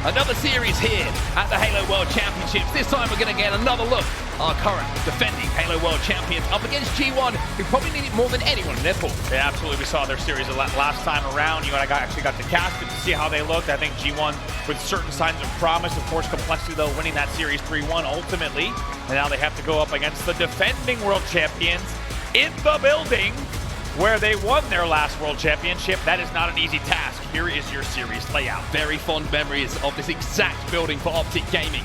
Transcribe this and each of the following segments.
Another series here at the Halo World Championships. This time we're going to get another look. Our current defending Halo World Champions up against G1, who probably need it more than anyone in their pool. Yeah, absolutely. We saw their series last time around. You and I actually got to cast it to see how they looked. I think G1 with certain signs of promise. Of course, Complexity, though, winning that series 3-1 ultimately. And now they have to go up against the defending World Champions in the building where they won their last World Championship. That is not an easy task. Here is your series layout. Very fond memories of this exact building for Optic Gaming.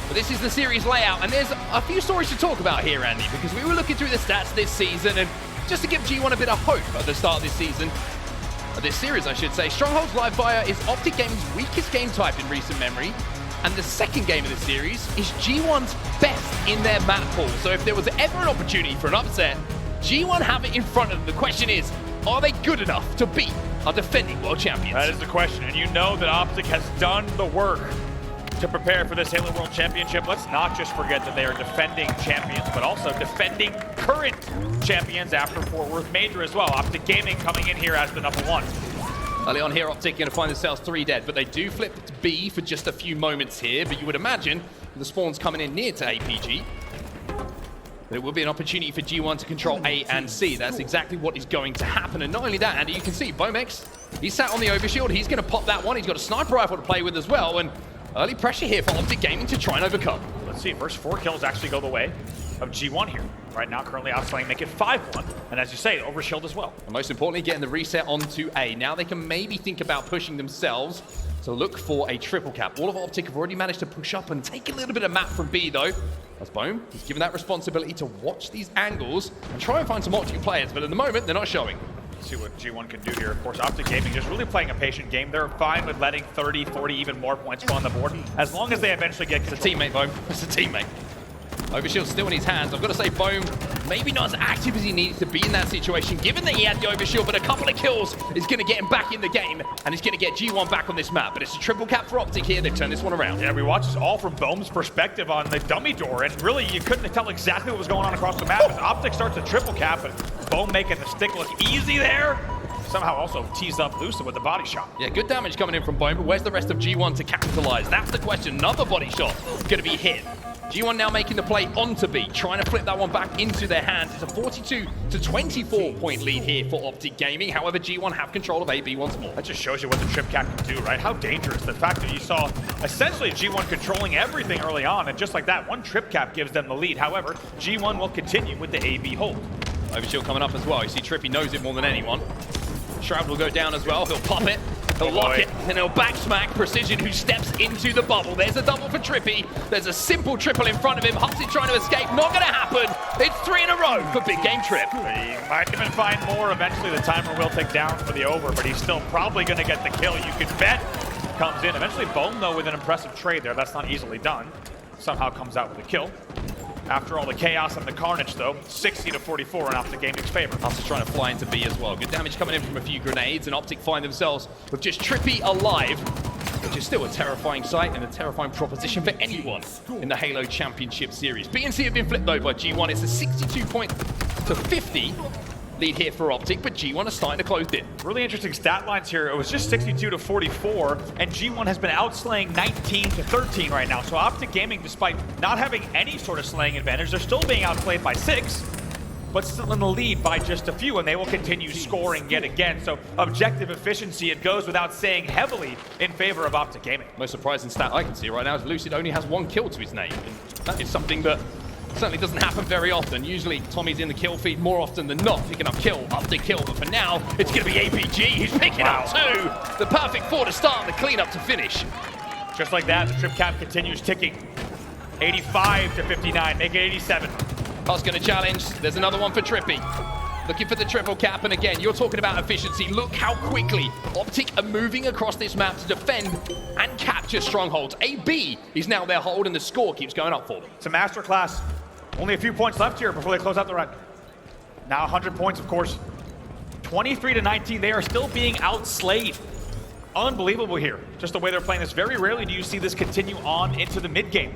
But this is the series layout, and there's a few stories to talk about here, Andy, because we were looking through the stats this season, and just to give G1 a bit of hope at the start of this season, this series I should say, Stronghold's live fire is Optic Gaming's weakest game type in recent memory, and the second game of the series is G1's best in their map pool. So if there was ever an opportunity for an upset, G1 have it in front of them. The question is, are they good enough to beat our defending world champions? That is the question, and you know that Optic has done the work to prepare for this Halo World Championship. Let's not just forget that they are defending champions, but also defending current champions after Fort Worth Major as well. Optic Gaming coming in here as the #1. Early on here, Optic going to find themselves 3 dead, but they do flip to B for just a few moments here. But you would imagine the spawns coming in near to APG, but it will be an opportunity for G1 to control A and C. That's exactly what is going to happen. And not only that, Andy, you can see Boamx, he's sat on the overshield. He's going to pop that one. He's got a sniper rifle to play with as well. And early pressure here for Optic Gaming to try and overcome. Let's see, first 4 kills actually go the way of G1 here. Right now, currently outslaying, make it 5-1. And as you say, overshield as well. And most importantly, getting the reset onto A. Now they can maybe think about pushing themselves to look for a triple cap. All of Optic have already managed to push up and take a little bit of map from B, though. That's Boam. He's given that responsibility to watch these angles and try and find some Optic players, but at the moment, they're not showing. See what G1 can do here. Of course, Optic Gaming just really playing a patient game. They're fine with letting 30, 40, even more points go on the board, as long as they eventually get control. It's a teammate, Boam. It's a teammate. Overshield's still in his hands. I've got to say, Boam maybe not as active as he needs to be in that situation, given that he had the overshield, but a couple of kills is going to get him back in the game, and he's going to get G1 back on this map. But it's a triple cap for Optic here. They've turned this one around. Yeah, we watched this all from Boam's perspective on the dummy door, and really, you couldn't tell exactly what was going on across the map as Optic starts a triple cap, and Boam making the stick look easy there. Somehow also teased up Lucid with the body shot. Yeah, good damage coming in from Boam, but where's the rest of G1 to capitalize? That's the question. Another body shot going to be hit. G1 now making the play onto B, trying to flip that one back into their hands. It's a 42 to 24 point lead here for Optic Gaming. However, G1 have control of AB once more. That just shows you what the trip cap can do, right? How dangerous. The fact that you saw essentially G1 controlling everything early on, and just like that, one trip cap gives them the lead. However, G1 will continue with the AB hold. Overshield coming up as well. You see Trippy knows it more than anyone. Shroud will go down as well. He'll pop it. He'll lock it, and he'll back smack Precision, who steps into the bubble. There's a double for Trippy. There's a simple triple in front of him. Huss is trying to escape. Not going to happen. It's 3 in a row for Big Game Trip. He might even find more. Eventually, the timer will tick down for the over, but he's still probably going to get the kill. You can bet. Comes in. Eventually, Boam, though, with an impressive trade there. That's not easily done. Somehow comes out with a kill. After all the chaos and the carnage, though, 60 to 44 in Optic Gaming's favor. Huss is trying to fly into B as well. Good damage coming in from a few grenades, and Optic find themselves with just Trippy alive, which is still a terrifying sight and a terrifying proposition for anyone in the Halo Championship Series. B and C have been flipped though by G1. It's a 62 point to 50 lead here for Optic, but G1 are starting to close in. Really interesting stat lines here. It was just 62 to 44, and G1 has been outslaying 19 to 13 right now. So Optic Gaming, despite not having any sort of slaying advantage, they're still being outplayed by 6, but still in the lead by just a few, and they will continue scoring yet again. So objective efficiency, it goes without saying, heavily in favor of Optic Gaming. Most surprising stat I can see right now is Lucid only has 1 kill to his name. And that is something that certainly doesn't happen very often. Usually Tommy's in the kill feed more often than not, picking up kill after kill, but for now, it's going to be APG. He's picking up 2. The perfect 4 to start and the cleanup to finish. Just like that, the trip cap continues ticking. 85 to 59, make it 87. Huss going to challenge. There's another one for Trippy. Looking for the triple cap, and again, you're talking about efficiency. Look how quickly Optic are moving across this map to defend and capture strongholds. AB is now their hold, and the score keeps going up for them. It's a masterclass. Only a few points left here before they close out the run. Now 100 points, of course. 23 to 19, they are still being outslayed. Unbelievable here. Just the way they're playing this. Very rarely do you see this continue on into the mid game.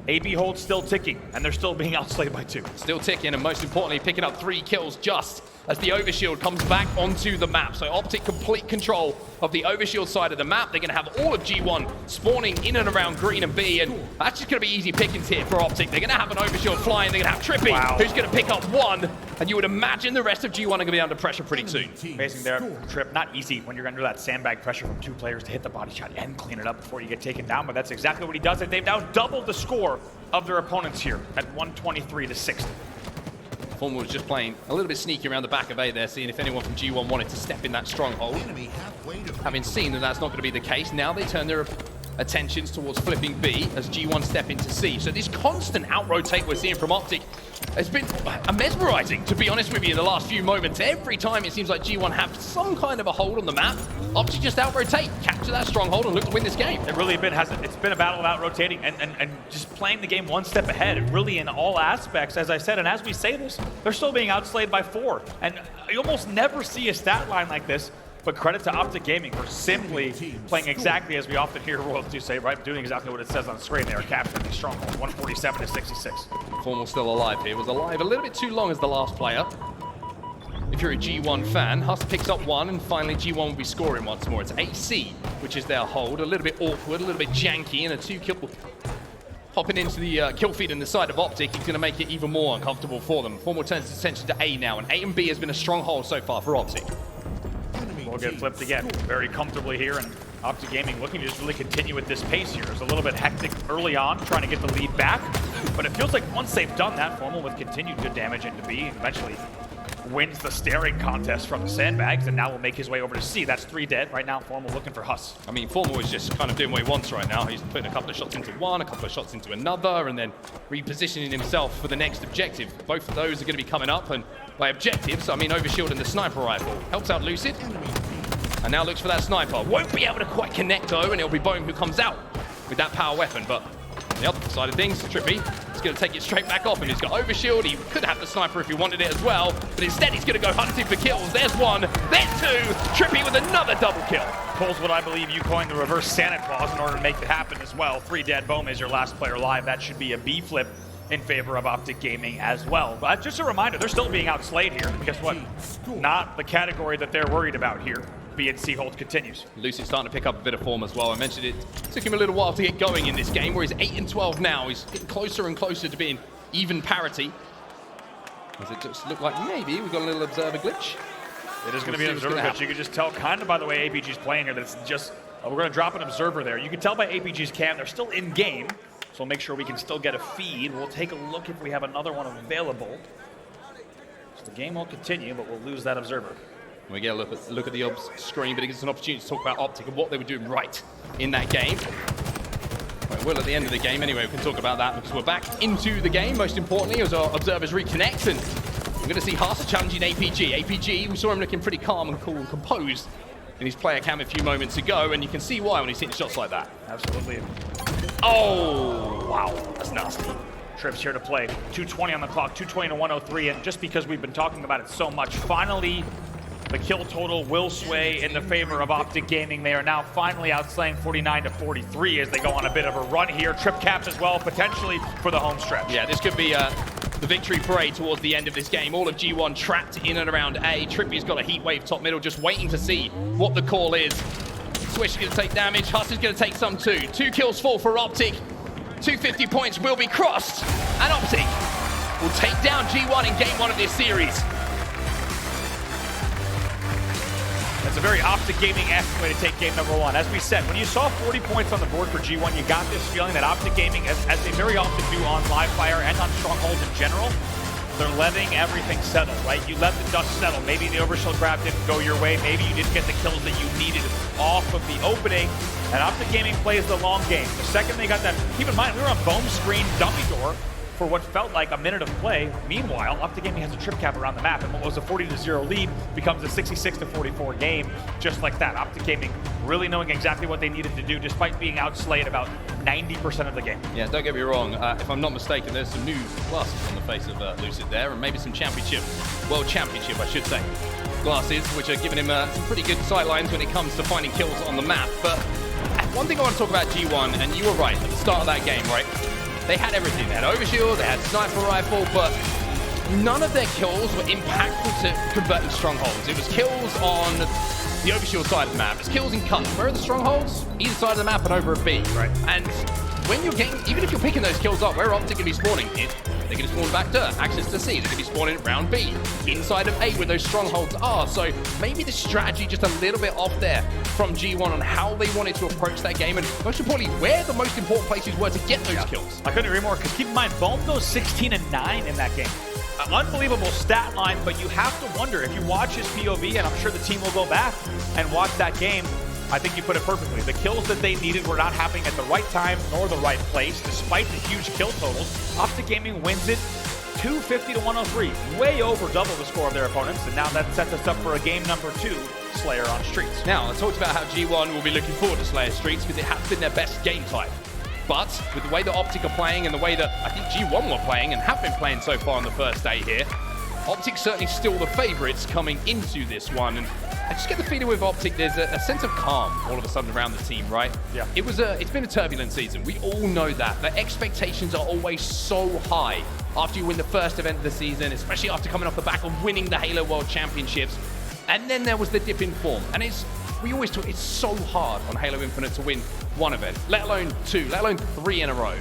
AB hold still ticking, and they're still being outslayed by 2. Still ticking, and most importantly, picking up 3 kills just as the overshield comes back onto the map. So Optic complete control of the overshield side of the map. They're going to have all of G1 spawning in and around green and B, and that's just going to be easy pickings here for Optic. They're going to have an overshield flying. They're going to have TriPPPeY, who's going to pick up 1, and you would imagine the rest of G1 are going to be under pressure pretty soon. Amazing there, Trip. Not easy when you're under that sandbag pressure from 2 players to hit the body shot and clean it up before you get taken down, but that's exactly what he does. And they've now doubled the score of their opponents here at 123 to 60. Formal was just playing a little bit sneaky around the back of A there, seeing if anyone from G1 wanted to step in that stronghold. Having seen that that's not going to be the case, now they turn their attentions towards flipping B as G1 step into C. So this constant out-rotate we're seeing from Optic has been mesmerizing, to be honest with you, in the last few moments. Every time it seems like G1 have some kind of a hold on the map, Optic just out-rotate, capture that stronghold, and look to win this game. It really hasn't. It's been a battle of out-rotating and just playing the game one step ahead, really in all aspects, as I said. And as we say this, they're still being outslayed by 4. And you almost never see a stat line like this. But credit to Optic Gaming for simply playing exactly as we often hear royalty say, right? Doing exactly what it says on screen. They are capturing the stronghold, 147 to 66. Formal still alive here. Was alive a little bit too long as the last player. If you're a G1 fan, Huss picks up 1, and finally G1 will be scoring once more. It's AC, which is their hold. A little bit awkward, a little bit janky, and a 2 kill popping into the kill feed in the side of Optic. He's going to make it even more uncomfortable for them. Formal turns his attention to A now, and A and B has been a stronghold so far for Optic. We'll get flipped again very comfortably here, and Optic Gaming looking to just really continue at this pace here. It's a little bit hectic early on, trying to get the lead back, but it feels like once they've done that, Formal with continued good damage into B, eventually wins the staring contest from the sandbags, and now will make his way over to C. That's 3 dead. Right now, Formal looking for Huss. I mean, Formal is just kind of doing what he wants right now. He's putting a couple of shots into one, a couple of shots into another, and then repositioning himself for the next objective. Both of those are going to be coming up, and by objectives, I mean overshield and the sniper rifle. Helps out Lucid, and now looks for that sniper. Won't be able to quite connect though, and it'll be Boamx who comes out with that power weapon. But on the other side of things, TriPPPeY is going to take it straight back off, and he's got overshield. He could have the sniper if he wanted it as well, but instead he's going to go hunting for kills. There's 1, there's 2. TriPPPeY with another double kill. Pulls what I believe you coined the reverse Santa Claus in order to make it happen as well. 3 dead. Boamx is your last player alive. That should be a B flip in favor of Optic Gaming as well. But just a reminder, they're still being outslayed here. And guess what? Not the category that they're worried about here. B and C hold continues. Lucid's starting to pick up a bit of form as well. I mentioned it took him a little while to get going in this game, where he's 8 and 12 now. He's getting closer and closer to being even parity. Does it just look like maybe we've got a little observer glitch? It is going to be an observer glitch. You can just tell kind of by the way APG's playing here that it's just, we're going to drop an observer there. You can tell by APG's cam, they're still in game. So we'll make sure we can still get a feed. We'll take a look if we have another one available. So the game will continue, but we'll lose that observer. We get a look at the obs screen, but it gives us an opportunity to talk about Optic and what they were doing right in that game. Well, at the end of the game anyway, we can talk about that because we're back into the game, most importantly, as our observers reconnect, and we're going to see Huss challenging APG. APG, we saw him looking pretty calm and cool and composed in his player cam a few moments ago, and you can see why when he's hitting shots like that. Absolutely. Oh, wow, that's nasty. Trips here to play. 2:20 on the clock, 2:20 to 103, and just because we've been talking about it so much, finally the kill total will sway in the favor of Optic Gaming. They are now finally outslaying 49 to 43 as they go on a bit of a run here. Trip caps as well, potentially for the home stretch. Yeah, this could be the victory parade towards the end of this game. All of G1 trapped in and around A. TriPPPeY's got a heat wave top middle, just waiting to see what the call is. Swish is going to take damage. Huss is going to take some too. 2 kills fall for Optic. 250 points will be crossed, and Optic will take down G1 in game 1 of this series. That's a very Optic Gaming-esque way to take game number 1. As we said, when you saw 40 points on the board for G1, you got this feeling that Optic Gaming, as they very often do on live fire and on strongholds in general, they're letting everything settle, right? You let the dust settle. Maybe the overshield grab didn't go your way. Maybe you didn't get the kills that you needed off of the opening. And Optic Gaming plays the long game. The second they got that, keep in mind, we were on Boamx screen dummy door for what felt like a minute of play. Meanwhile, Optic Gaming has a trip cap around the map, and what was a 40-0 lead becomes a 66-44 game, just like that. Optic Gaming really knowing exactly what they needed to do, despite being outslayed about 90% of the game. Yeah, don't get me wrong. If I'm not mistaken, there's some new glasses on the face of Lucid there, and maybe some World Championship, I should say, glasses, which are giving him some pretty good sightlines when it comes to finding kills on the map. But one thing I want to talk about G1, and you were right at the start of that game, right? They had everything. They had overshield, they had sniper rifle, but none of their kills were impactful to converting strongholds. It was kills on the overshield side of the map. It's kills in cuts. Where are the strongholds? Either side of the map and over a B. Right. And when you're getting, even if you're picking those kills up, where are Optic going to be spawning? They're going to spawn back to access to C. They're going to be spawning round B, inside of A where those strongholds are. So maybe the strategy just a little bit off there from G1 on how they wanted to approach that game, and most importantly, where the most important places were to get those kills. I couldn't agree more, because keep in mind, Boamx goes 16 and 9 in that game. An unbelievable stat line, but you have to wonder, if you watch his POV, and I'm sure the team will go back and watch that game, I think you put it perfectly. The kills that they needed were not happening at the right time nor the right place, despite the huge kill totals. Optic Gaming wins it 250 to 103, way over double the score of their opponents, and now that sets us up for a game number 2, Slayer on Streets. Now, I talked about how G1 will be looking forward to Slayer Streets because it has been their best game type. But with the way that Optic are playing and the way that I think G1 were playing and have been playing so far on the first day here, Optic certainly still the favorites coming into this one. And I just get the feeling with Optic, there's a sense of calm all of a sudden around the team, right? Yeah. It's been a turbulent season. We all know that. The expectations are always so high after you win the first event of the season, especially after coming off the back of winning the Halo World Championships. And then there was the dip in form. And we always talk, it's so hard on Halo Infinite to win one event, let alone 2, let alone 3 in a row.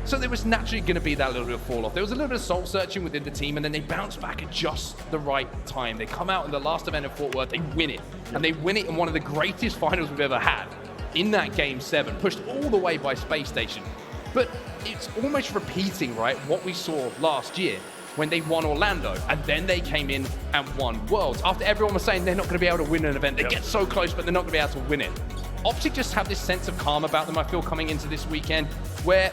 So there was naturally going to be that little bit of fall off. There was a little bit of soul searching within the team, and then they bounce back at just the right time. They come out in the last event of Fort Worth, they win it. And they win it in one of the greatest finals we've ever had. In that Game 7, pushed all the way by Space Station. But it's almost repeating, right, what we saw last year when they won Orlando, and then they came in and won Worlds. After everyone was saying they're not going to be able to win an event, they get so close, but they're not going to be able to win it. Optic just have this sense of calm about them, I feel, coming into this weekend, where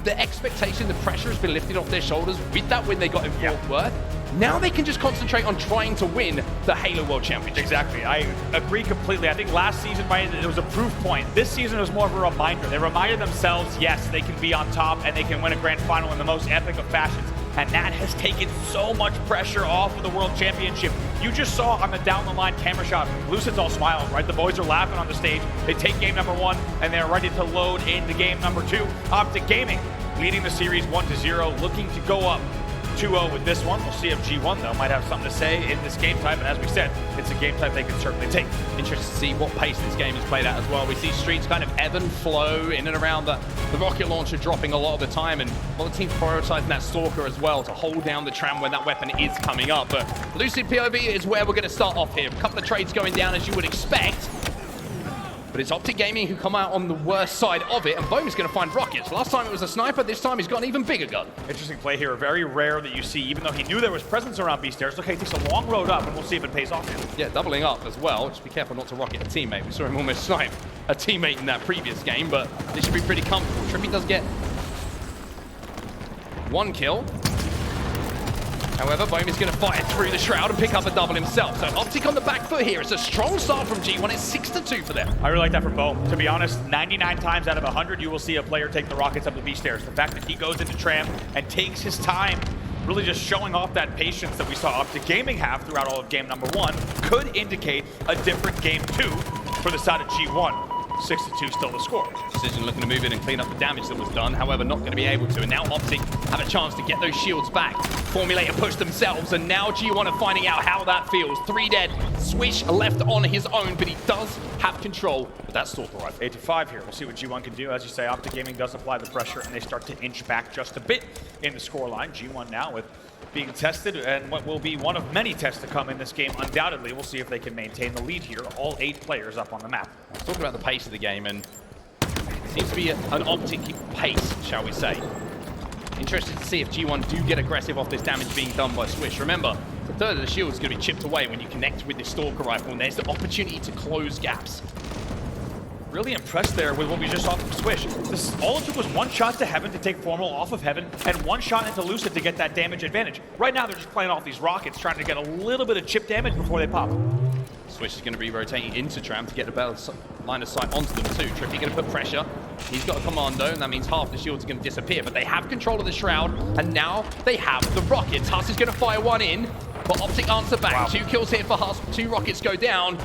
the expectation, the pressure has been lifted off their shoulders with that win they got in Fort Worth. Now they can just concentrate on trying to win the Halo World Championship. Exactly. I agree completely. I think last season, it was a proof point. This season was more of a reminder. They reminded themselves, yes, they can be on top and they can win a grand final in the most epic of fashions. And that has taken so much pressure off of the World Championship. You just saw on the down-the-line camera shot, Lucid's all smiling, right? The boys are laughing on the stage. They take game number 1, and they're ready to load into game number 2. Optic Gaming leading the series 1-0, looking to go up 2-0 with this one. We'll see if G1, though, might have something to say in this game type. And as we said, it's a game type they can certainly take. Interested to see what pace this game is played at as well. We see Streets kind of ebb and flow in and around the rocket launcher dropping a lot of the time, and a lot of teams prioritizing that Stalker as well to hold down the tram when that weapon is coming up. But Lucid POV is where we're going to start off here. A couple of trades going down as you would expect. But it's Optic Gaming who come out on the worst side of it, and Boamx is going to find rockets. Last time it was a sniper, this time he's got an even bigger gun. Interesting play here, very rare that you see, even though he knew there was presence around B stairs. Okay, he takes a long road up, and we'll see if it pays off here. Yeah, doubling up as well. Just be careful not to rocket a teammate. We saw him almost snipe a teammate in that previous game, but this should be pretty comfortable. TriPPPeY does get 1 kill. However, Boamx is going to fire through the shroud and pick up a double himself. So Optic on the back foot here. It's a strong start from G1. It's 6-2 for them. I really like that from Bo. To be honest, 99 times out of 100, you will see a player take the rockets up the B stairs. The fact that he goes into tram and takes his time, really just showing off that patience that we saw Optic Gaming have throughout all of game number 1, could indicate a different game 2 for the side of G1. 6-2 still the score. Decision looking to move in and clean up the damage that was done, however, not going to be able to. And now Optic have a chance to get those shields back. Formulate a push themselves, and now G1 are finding out how that feels. 3 dead. Swish left on his own, but he does have control of that Stalker rifle. 8-5 here. We'll see what G1 can do. As you say, Optic Gaming does apply the pressure, and they start to inch back just a bit in the scoreline. G1 now with being tested, and what will be one of many tests to come in this game, undoubtedly. We'll see if they can maintain the lead here. All 8 players up on the map. Talking about the pace of the game, and it seems to be an Optic pace, shall we say. Interested to see if G1 do get aggressive off this damage being done by Swish. Remember, the third of the shield is going to be chipped away when you connect with this Stalker rifle, and there's the opportunity to close gaps. Really impressed there with what we just saw from Swish. All it took was 1 shot to Heaven to take Formal off of Heaven, and 1 shot into Lucid to get that damage advantage. Right now, they're just playing off these rockets, trying to get a little bit of chip damage before they pop. Swish is going to be rotating into tram to get a better line of sight onto them too. TriPPPeY going to put pressure. He's got a commando, and that means half the shields are going to disappear, but they have control of the shroud, and now they have the rockets. Huss is going to fire 1 in, but Optic answer back. Wow. 2 kills here for Huss, 2 rockets go down.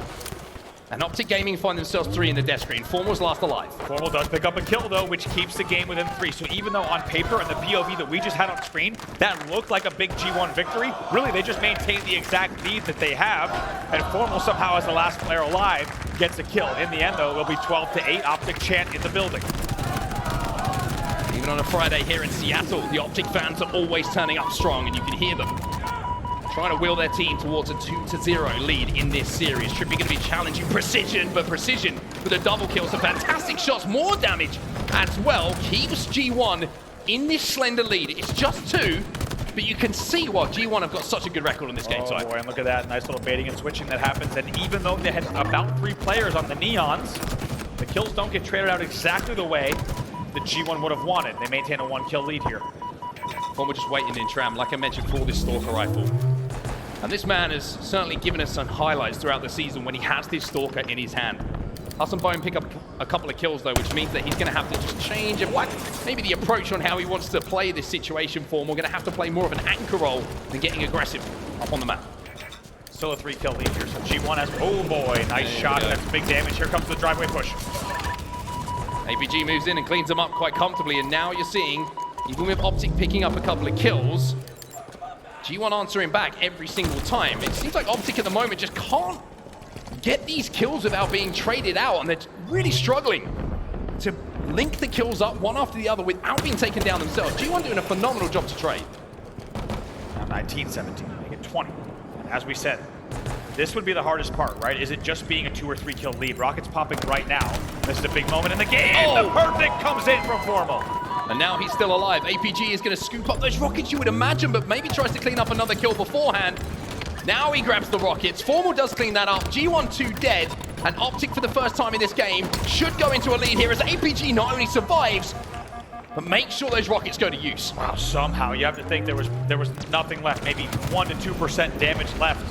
And Optic Gaming find themselves 3 in the death screen. Formal's last alive. Formal does pick up a kill though, which keeps the game within 3. So even though on paper and the POV that we just had on screen, that looked like a big G1 victory, really they just maintain the exact lead that they have. And Formal somehow, as the last player alive, gets a kill. In the end though, it'll be 12-8, Optic chant in the building. Even on a Friday here in Seattle, the Optic fans are always turning up strong, and you can hear them trying to wheel their team towards a 2-0 lead in this series. TriPPPeY going to be challenging Precision, but Precision with a double kill. Some fantastic shots, more damage as well. Keeps G1 in this slender lead. It's just 2, but you can see why G1 have got such a good record on this game. Oh boy, and look at that nice little baiting and switching that happens. And even though they had about 3 players on the Neons, the kills don't get traded out exactly the way that G1 would have wanted. They maintain a 1-kill lead here. Formal just waiting in tram, like I mentioned, for this Stalker rifle. And this man has certainly given us some highlights throughout the season when he has this Stalker in his hand. Huss and Boamx pick up a couple of kills though, which means that he's going to have to just change maybe the approach on how he wants to play this situation for him. We're going to have to play more of an anchor role than getting aggressive up on the map. Still a 3-kill lead here, so G1 has, oh boy, nice shot, that's big damage. Here comes the driveway push. APG moves in and cleans them up quite comfortably, and now you're seeing, even with Optic picking up a couple of kills, G1 answering back every single time. It seems like Optic at the moment just can't get these kills without being traded out, and they're really struggling to link the kills up one after the other without being taken down themselves. G1 doing a phenomenal job to trade. Now 19-17, make it 20. And as we said, this would be the hardest part, right? Is it just being a 2 or 3 kill lead? Rocket's popping right now. This is a big moment in the game. Oh! The perfect comes in from Formal. And now he's still alive. APG is going to scoop up those rockets, you would imagine, but maybe tries to clean up another kill beforehand. Now he grabs the rockets. Formal does clean that up. G1 2 dead. And Optic, for the first time in this game, should go into a lead here as APG not only survives, but make sure those rockets go to use. Wow, somehow you have to think there was nothing left, maybe 1 to 2% damage left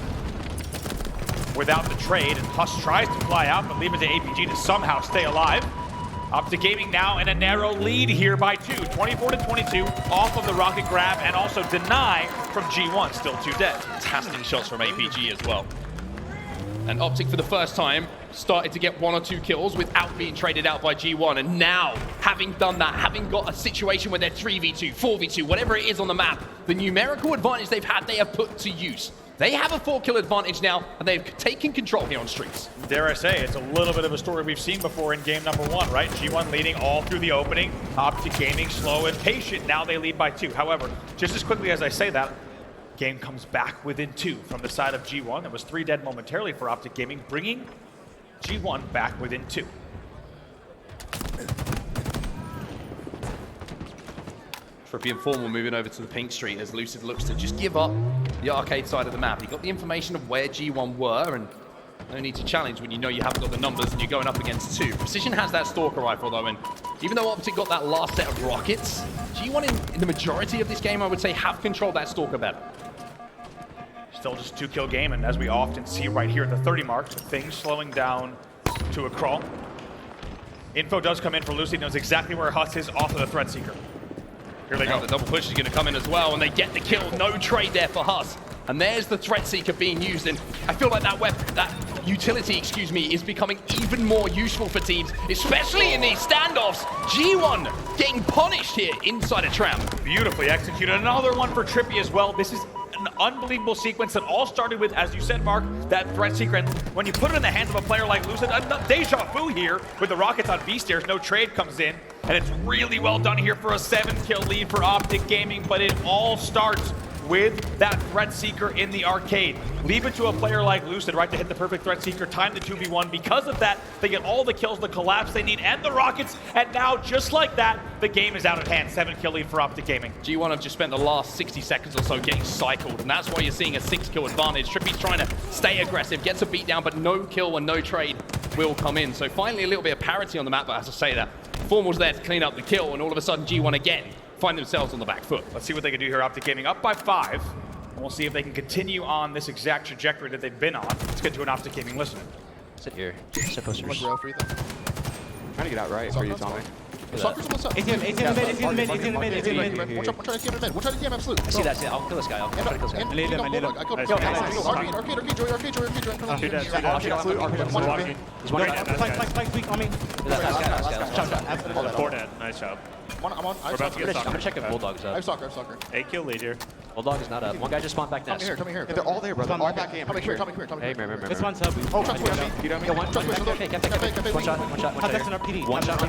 without the trade. And Huss tries to fly out, but leave it to APG to somehow stay alive. Optic Gaming now in a narrow lead here by 2, 24-22, off of the rocket grab and also deny from G1, still 2 dead. Fantastic shots from APG as well. And Optic for the first time started to get 1 or 2 kills without being traded out by G1. And now, having done that, having got a situation where they're 3v2, 4v2, whatever it is on the map, the numerical advantage they've had, they have put to use. They have a 4-kill advantage now, and they've taken control here on streets. Dare I say, it's a little bit of a story we've seen before in game number 1, right? G1 leading all through the opening. Optic Gaming slow and patient. Now they lead by 2. However, just as quickly as I say that, game comes back within 2 from the side of G1. There was 3 dead momentarily for Optic Gaming, bringing G1 back within 2. TriPPPeY and Formal moving over to the pink street as Lucid looks to just give up the arcade side of the map. He got the information of where G1 were, and no need to challenge when you know you haven't got the numbers and you're going up against 2. Precision has that Stalker rifle though, and even though Optic got that last set of rockets, G1 in the majority of this game, I would say, have controlled that Stalker better. Still just 2-kill game, and as we often see right here at the 30 mark, things slowing down to a crawl. Info does come in for Lucid, knows exactly where Huss is off of the Threat Seeker. Here they go. The double push is going to come in as well, and they get the kill. No trade there for Huss. And there's the Threat Seeker being used, and I feel like that utility, is becoming even more useful for teams, especially in these standoffs. G1 getting punished here inside a tram. Beautifully executed. Another one for TriPPPeY as well. This is an unbelievable sequence that all started with, as you said, Mark, that Threat Seeker. And when you put it in the hands of a player like Lucid, a deja vu here with the rockets on B stairs. No trade comes in, and it's really well done here for a 7-kill lead for Optic Gaming. But it all starts with that Threat Seeker in the arcade. Leave it to a player like Lucid, right, to hit the perfect Threat Seeker, time the 2v1. Because of that, they get all the kills, the collapse they need, and the rockets. And now, just like that, the game is out of hand. 7-kill lead for Optic Gaming. G1 have just spent the last 60 seconds or so getting cycled, and that's why you're seeing a 6-kill advantage. TriPPPeY's trying to stay aggressive, gets a beat down, but no kill and no trade will come in. So finally, a little bit of parity on the map, but as I say that, Formal's there to clean up the kill, and all of a sudden, G1 again find themselves on the back foot. Let's see what they can do here. Optic Gaming up by 5. And we'll see if they can continue on this exact trajectory that they've been on. Let's get to an Optic Gaming listener. Sit here. Sit posters. Trying to get out right for you, Tommy. Soccer's almost up. ATM mid. One shot ATM mid. One shot ATM absolute. I see that. I'll kill this guy. I'll try to kill this guy. Lead him. Arcade, Joy. He's one dead. Flank weak on me. Four dead. Nice job. I'm on. I'm gonna check if Bulldog's I up. have soccer. 8 kill lead here. Bulldog is not up. One guy just spawned back nest. Come here. They're all there, brother. All back game. Come here. Hey, remember. This one's up. Oh, trust me. You know me? One shot. One shot. Hot next in our PD. One shot.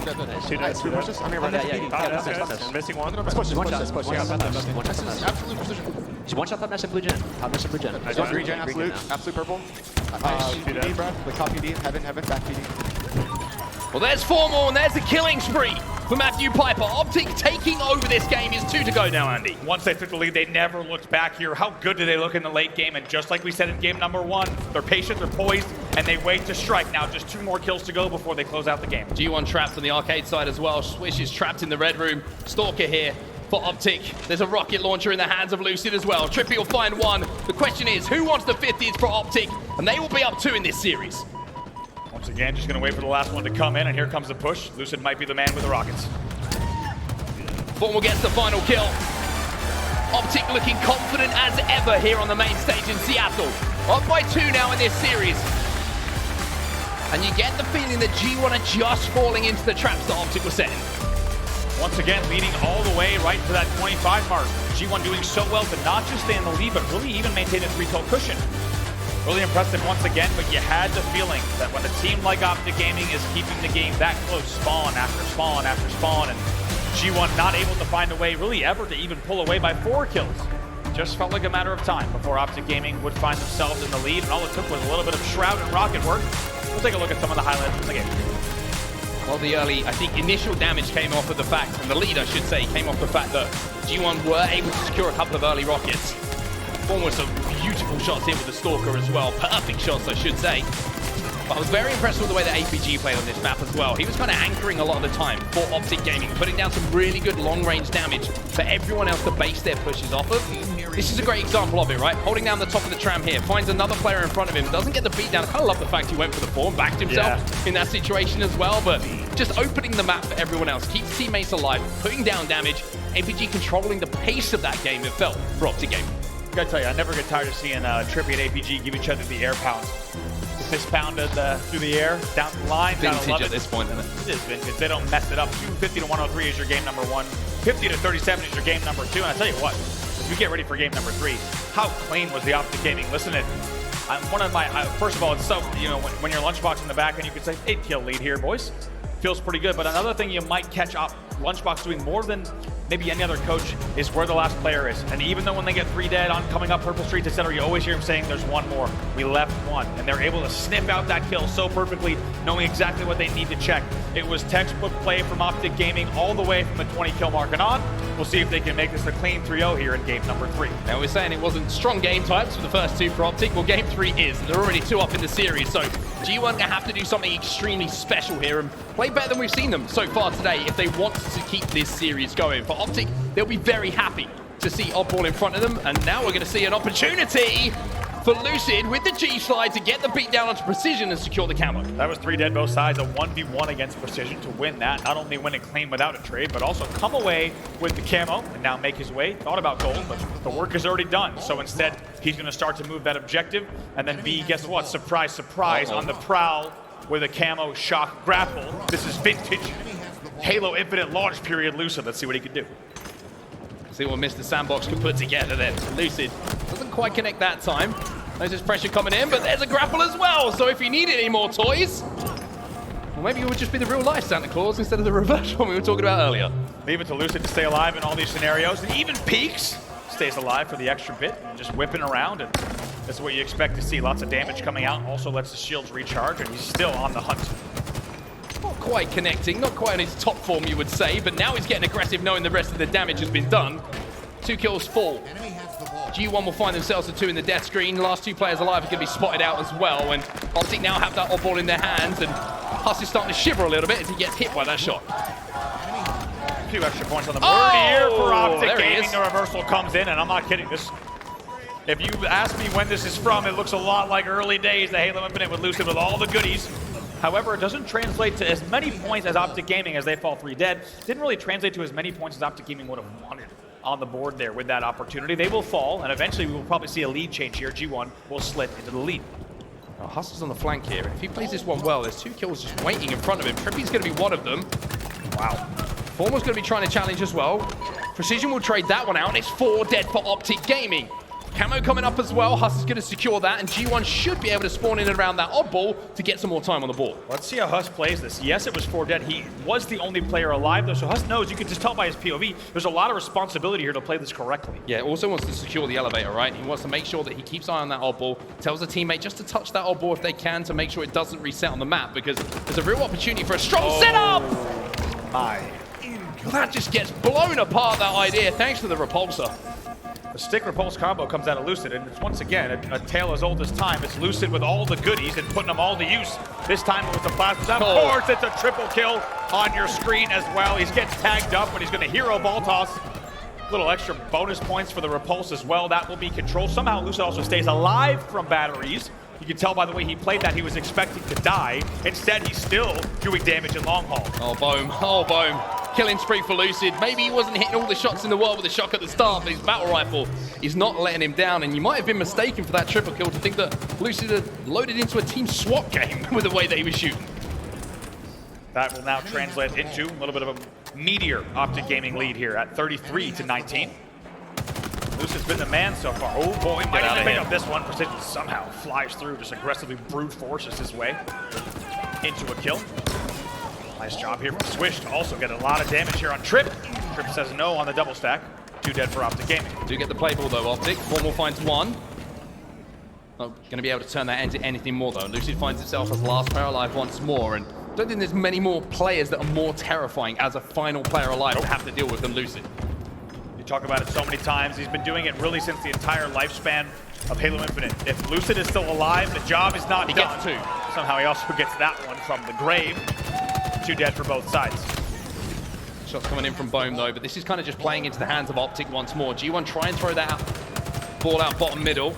Two dead. Two pushes. I'm here right Yeah. now. I'm missing one. One shot. One shot. One shot. Absolute precision. He's one shot top nest in blue gen. Top nest in blue gen. Nice. Green gen, absolute. Absolute purple. PD, bro. The top PD. Heaven. Back PD. Well, there's 4 more, and there's the killing spree for Matthew Piper. Optic taking over this game. Is 2 to go now, Andy. Once they took the lead, they never looked back here. How good do they look in the late game? And just like we said in game number 1, they're patient, they're poised, and they wait to strike. Now just 2 more kills to go before they close out the game. G1 trapped on the arcade side as well. Swish is trapped in the red room. Stalker here for Optic. There's a rocket launcher in the hands of Lucid as well. TriPPPeY will find 1. The question is, who wants the 50s for Optic? And they will be up 2 in this series. Once again, just going to wait for the last one to come in, and here comes the push. Lucid might be the man with the rockets. Formal gets the final kill. Optic looking confident as ever here on the main stage in Seattle. Up by 2 now in this series. And you get the feeling that G1 are just falling into the traps that Optic was setting. Once again, leading all the way right to that 25 mark. G1 doing so well to not just stay in the lead, but really even maintain a 3-kill cushion. Really impressive once again, but you had the feeling that when a team like Optic Gaming is keeping the game that close, spawn after spawn after spawn, and G1 not able to find a way really ever to even pull away by 4 kills. Just felt like a matter of time before Optic Gaming would find themselves in the lead, and all it took was a little bit of Shroud and rocket work. We'll take a look at some of the highlights from the game. Well, the early, I think, initial damage came off of the fact, and the lead, I should say, came off the fact that G1 were able to secure a couple of early rockets. One was some beautiful shots here with the Stalker as well. Perfect shots, I should say. But I was very impressed with the way that APG played on this map as well. He was kind of anchoring a lot of the time for Optic Gaming, putting down some really good long-range damage for everyone else to base their pushes off of. This is a great example of it, right? Holding down the top of the tram here, finds another player in front of him, doesn't get the beat down. I kind of love the fact he went for the 4 and backed himself in that situation as well, but just opening the map for everyone else, keeps teammates alive, putting down damage, APG controlling the pace of that game, it felt, for Optic Gaming. I gotta tell you, I never get tired of seeing TriPPPeY and APG give each other the air pounds. Fist pounded through the air, down the line. Vintage at this point, isn't it? It is vintage. They don't mess it up. 250 to 103 is your game number 1. 50 to 37 is your game number 2. And I tell you what, as we get ready for game number 3, how clean was the Optic Gaming? Listen, first of all, it's so, you know, when you're Lunchbox in the back and you can say 8-kill lead here, boys. Feels pretty good. But another thing you might catch up Lunchbox doing more than maybe any other coach is where the last player is. And even though when they get 3 dead on coming up Purple Streets, etc., you always hear him saying there's 1 more. We left 1. And they're able to sniff out that kill so perfectly, knowing exactly what they need to check. It was textbook play from Optic Gaming all the way from the 20-kill mark and on. We'll see if they can make this a clean 3-0 here in game number 3. Now, we're saying it wasn't strong game types for the first 2 for Optic. Well, game 3 is, and they're already 2 up in the series. So G1 gonna have to do something extremely special here and play better than we've seen them so far today if they want to keep this series going. For Optic, they'll be very happy to see Oddball in front of them, and now we're going to see an opportunity for Lucid with the G-slide to get the beat down onto Precision and secure the camo. That was 3 dead both sides, a 1v1 against Precision to win that. Not only win it clean without a trade, but also come away with the camo and now make his way. Thought about gold, but the work is already done. So instead, he's going to start to move that objective, and then B, guess what? Surprise, surprise, on the prowl with a camo shock grapple. This is vintage Halo Infinite launch period Lucid. Let's see what he can do. See what Mr. Sandbox can put together then. Lucid doesn't quite connect that time. There's this pressure coming in, but there's a grapple as well. So if he needed any more toys, well, maybe it would just be the real life Santa Claus instead of the reverse one we were talking about earlier. Leave it to Lucid to stay alive in all these scenarios, and even Peaks stays alive for the extra bit, just whipping around, and that's what you expect to see. Lots of damage coming out, also lets the shields recharge, and he's still on the hunt. Not quite connecting, not quite on his top form, you would say, but now he's getting aggressive knowing the rest of the damage has been done. 2 kills, 4. G1 will find themselves at 2 in the death screen. Last 2 players alive are going to be spotted out as well, and Optic now have that oddball in their hands, and Huss is starting to shiver a little bit as he gets hit by that shot. A few extra points on the board here for Optic Gaming. The reversal comes in, and I'm not kidding. If you ask me when this is from, it looks a lot like early days, the Halo Infinite with Lucid with all the goodies. However, it doesn't translate to as many points as Optic Gaming as they fall 3 dead. Didn't really translate to as many points as Optic Gaming would have wanted on the board there with that opportunity. They will fall, and eventually we will probably see a lead change here. G1 will slip into the lead. Now, Huss is on the flank here. If he plays this one well, there's 2 kills just waiting in front of him. TriPPPeY's going to be one of them. Wow. Formal's going to be trying to challenge as well. Precision will trade that one out, and it's 4 dead for Optic Gaming. Camo coming up as well. Huss is going to secure that, and G1 should be able to spawn in and around that oddball to get some more time on the board. Let's see how Huss plays this. Yes, it was 4 dead. He was the only player alive, though, so Huss knows, you can just tell by his POV, there's a lot of responsibility here to play this correctly. Yeah, also wants to secure the elevator, right? He wants to make sure that he keeps eye on that oddball, tells a teammate just to touch that oddball if they can to make sure it doesn't reset on the map, because there's a real opportunity for a strong setup! My. That just gets blown apart, that idea, thanks to the repulsor. The stick repulse combo comes out of Lucid, and it's once again a tale as old as time. It's Lucid with all the goodies and putting them all to use. This time it was the plasmas. Of course, it's a triple kill on your screen as well. He gets tagged up, but he's going to hero ball toss. Little extra bonus points for the repulse as well. That will be controlled. Somehow Lucid also stays alive from batteries. You can tell by the way he played that he was expecting to die. Instead, he's still doing damage in long haul. Oh, Boam. Oh, Boam. Killing spree for Lucid. Maybe he wasn't hitting all the shots in the world with the shock at the start, but his battle rifle is not letting him down. And you might have been mistaken for that triple kill to think that Lucid had loaded into a team swap game with the way that he was shooting. That will now translate into a little bit of a meteor Optic Gaming lead here at 33-19. Lucid's been the man so far. Oh boy, might even pick up this one. Precision somehow flies through, just aggressively brute forces his way into a kill. Nice job here from Swish to also get a lot of damage here on Trip. Trip says no on the double stack. 2 dead for Optic Gaming. Do get the play ball though, Optic. Formal finds 1. Not going to be able to turn that into anything more though. Lucid finds himself as last player alive once more, and I don't think there's many more players that are more terrifying as a final player alive to have to deal with than Lucid. You talk about it so many times. He's been doing it really since the entire lifespan of Halo Infinite. If Lucid is still alive, the job is not done. He gets 2. Somehow he also gets that one from the grave. 2 dead for both sides. Shots coming in from Boam though, but this is kind of just playing into the hands of Optic once more. G1 try and throw that ball out bottom middle.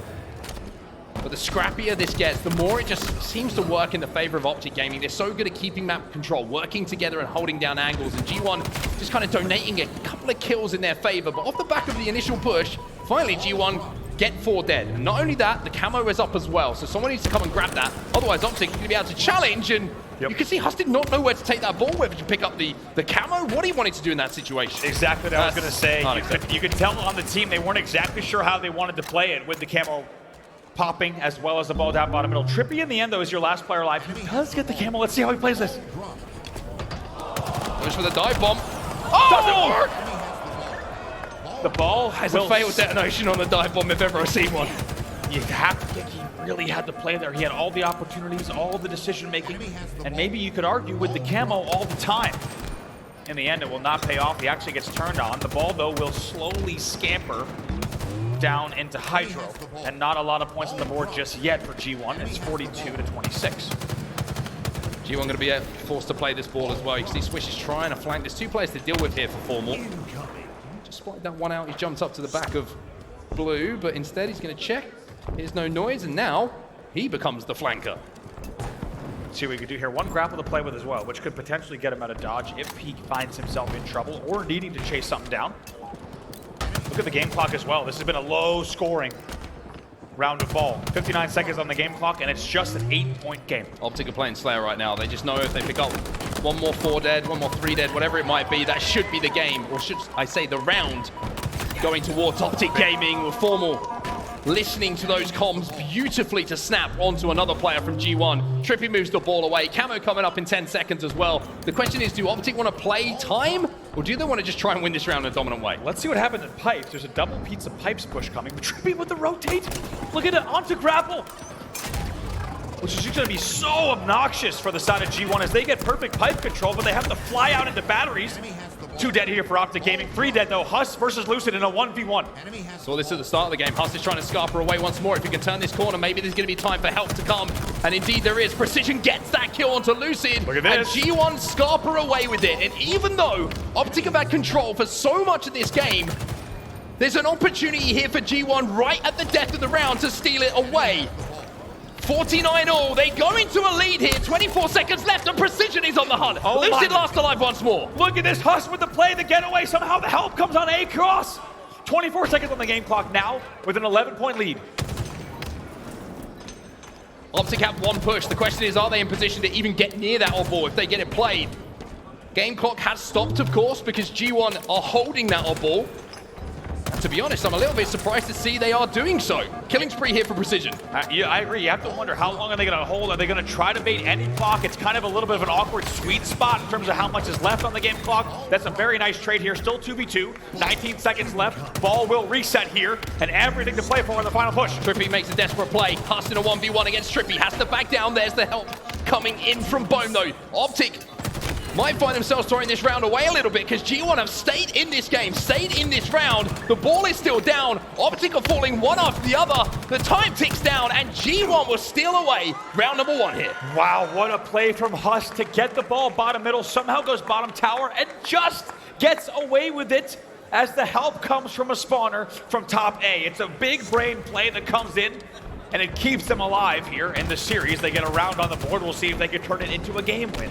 But the scrappier this gets, the more it just seems to work in the favor of Optic Gaming. They're so good at keeping map control, working together and holding down angles, and G1 just kind of donating a couple of kills in their favor. But off the back of the initial push, finally G1 get 4 dead. And not only that, the camo is up as well, so someone needs to come and grab that. Otherwise, Optic is going to be able to challenge, and you can see Huss did not know where to take that ball, whether to pick up the camo, what he wanted to do in that situation. Exactly what I was going to say. You could tell on the team they weren't exactly sure how they wanted to play it with the camo popping as well as the ball down bottom middle. TriPPPeY in the end, though, is your last player alive. He does get the camo. Let's see how he plays this. Goes for the dive bomb. Oh! Doesn't work! The ball has a failed detonation on the dive bomb if ever I've seen one. You have to think he really had to play there. He had all the opportunities, all the decision making, and maybe you could argue with the camo all the time. In the end, it will not pay off. He actually gets turned on. The ball, though, will slowly scamper down into Hydro, and not a lot of points on the board just yet for G1. It's 42-26. G1 going to be forced to play this ball as well. You can see Swish is trying to flank. There's 2 players to deal with here for Formal. Just spotted that one out. He jumps up to the back of Blue, but instead he's going to check. There's no noise, and now he becomes the flanker. Let's see what we could do here. 1 grapple to play with as well, which could potentially get him out of dodge if he finds himself in trouble or needing to chase something down. Look at the game clock as well. This has been a low-scoring round of ball. 59 seconds on the game clock, and it's just an 8-point game. Optic are playing Slayer right now. They just know if they pick up 1 more 4 dead, 1 more 3 dead, whatever it might be, that should be the game, or should I say the round, going towards Optic Gaming with Formal listening to those comms beautifully to snap onto another player from G1. TriPPPeY moves the ball away. Camo coming up in 10 seconds as well. The question is, do Optic want to play time, or do they want to just try and win this round in a dominant way? Let's see what happens in Pipes. There's a double pizza Pipes push coming. But TriPPPeY with the rotate. Look at it, onto grapple. Which is just going to be so obnoxious for the side of G1 as they get perfect pipe control, but they have to fly out into batteries. 2 dead here for Optic Gaming. 3 dead though. Huss versus Lucid in a 1v1. Saw this at the start of the game. Huss is trying to scarper away once more. If he can turn this corner, maybe there's going to be time for help to come. And indeed there is. Precision gets that kill onto Lucid. Look at this. And G1 scarper away with it. And even though Optic have had control for so much of this game, there's an opportunity here for G1 right at the death of the round to steal it away. 49 all. They go into a lead here. 24 seconds left and Precision is on the hunt. Oh Lucid my. last alive once more. Look at this Huss with the play, the getaway. Somehow the help comes on A-Cross. 24 seconds on the game clock now with an 11-point lead. Optic have one push. The question is, are they in position to even get near that odd ball if they get it played? Game clock has stopped, of course, because G1 are holding that odd ball. And to be honest, I'm a little bit surprised to see they are doing so. Killing spree here for Precision. Yeah, I agree. You have to wonder how long are they going to hold? Are they going to try to bait any clock? It's kind of a little bit of an awkward sweet spot in terms of how much is left on the game clock. That's a very nice trade here. Still 2v2. 19 seconds left. Ball will reset here. And everything to play for in the final push. TriPPPeY makes a desperate play. Huss in a 1v1 against TriPPPeY. Has to back down. There's the help coming in from Boam, though. Optic might find themselves throwing this round away a little bit because G1 have stayed in this game, stayed in this round. The ball is still down. Optic are falling one after the other. The time ticks down and G1 will steal away round number 1 here. Wow, what a play from Huss to get the ball bottom middle. Somehow goes bottom tower and just gets away with it as the help comes from a spawner from top A. It's a big brain play that comes in and it keeps them alive here in the series. They get a round on the board. We'll see if they can turn it into a game win.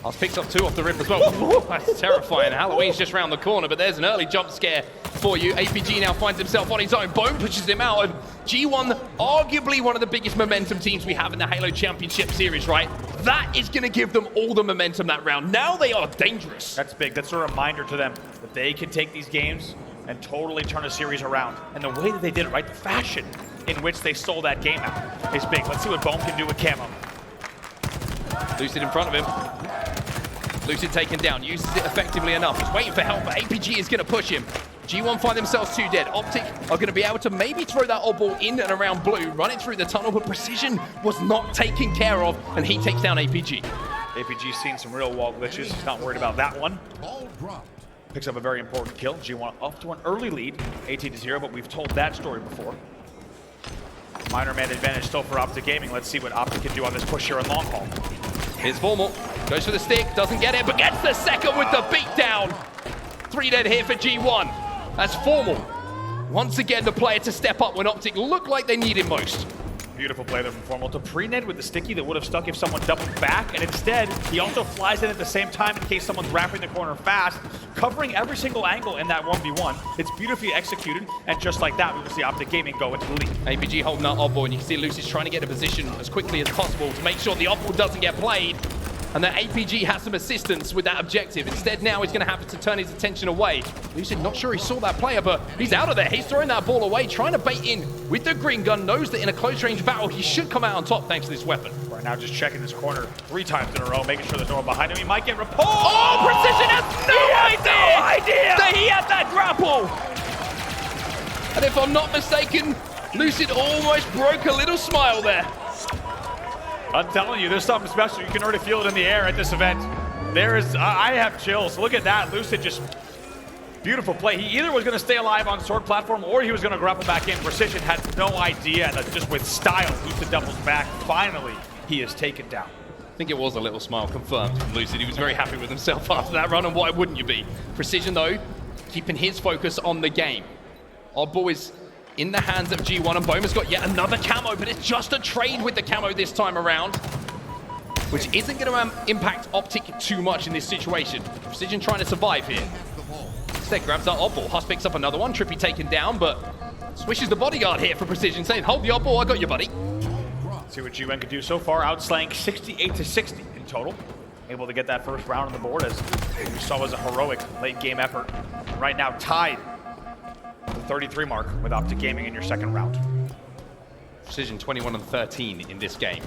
Huss picks up 2 off the rip as well. That's terrifying. Halloween's just round the corner, but there's an early jump scare for you. APG now finds himself on his own. Boam pushes him out, and G1, arguably one of the biggest momentum teams we have in the Halo Championship Series, right? That is going to give them all the momentum that round. Now they are dangerous. That's big. That's a reminder to them that they can take these games and totally turn a series around. And the way that they did it, right? The fashion in which they stole that game out is big. Let's see what Boam can do with Camo. Lucid in front of him. Lucid taken down, uses it effectively enough. He's waiting for help, but APG is going to push him. G1 find themselves 2 dead. Optic are going to be able to maybe throw that odd ball in and around blue, run it through the tunnel, but Precision was not taken care of, and he takes down APG. APG's seen some real wall glitches. He's not worried about that one. Picks up a very important kill. G1 off to an early lead, 18-0, but we've told that story before. Minor man advantage still for Optic Gaming. Let's see what Optic can do on this push here in long haul. Here's Formal, goes for the stick, doesn't get it, but gets the second with the beatdown. 3 dead here for G1. That's Formal. Once again, the player to step up when Optic look like they need him most. Beautiful play there from Formal to pre-ned with the sticky that would have stuck if someone doubled back, and instead, he also flies in at the same time in case someone's wrapping the corner fast, covering every single angle in that 1v1. It's beautifully executed, and just like that, we will see Optic Gaming go into the lead. APG holding that odd ball, and you can see Lucid's trying to get a position as quickly as possible to make sure the odd ball doesn't get played, and that APG has some assistance with that objective. Instead, now he's going to have to turn his attention away. Lucid not sure he saw that player, but he's out of there. He's throwing that ball away, trying to bait in with the green gun, knows that in a close-range battle, he should come out on top thanks to this weapon. Right now, just checking this corner 3 times in a row, making sure there's no one behind him. He might get reported. Oh, Precision has no idea that he had that grapple. And if I'm not mistaken, Lucid almost broke a little smile there. I'm telling you, there's something special. You can already feel it in the air at this event. There is, I have chills. Look at that. Lucid just, beautiful play. He either was going to stay alive on sword platform or he was going to grapple back in. Precision had no idea, and just with style, Lucid doubles back. Finally, he is taken down. I think it was a little smile confirmed from Lucid. He was very happy with himself after that run, and why wouldn't you be? Precision, though, keeping his focus on the game. Oddball is in the hands of G1, and Boam has got yet another camo, but it's just a trade with the camo this time around, which isn't going to impact Optic too much in this situation. Precision trying to survive here. Instead grabs that oddball. Huss picks up another one. TriPPPeY taken down, but Swish is the bodyguard here for Precision, saying, hold the oddball, I got you, buddy. See what G1 can do so far, outslaying 68-60 in total. Able to get that first round on the board, as we saw was a heroic late game effort. Right now tied the 33 mark with Optic Gaming in your second round. Precision 21-13 in this game.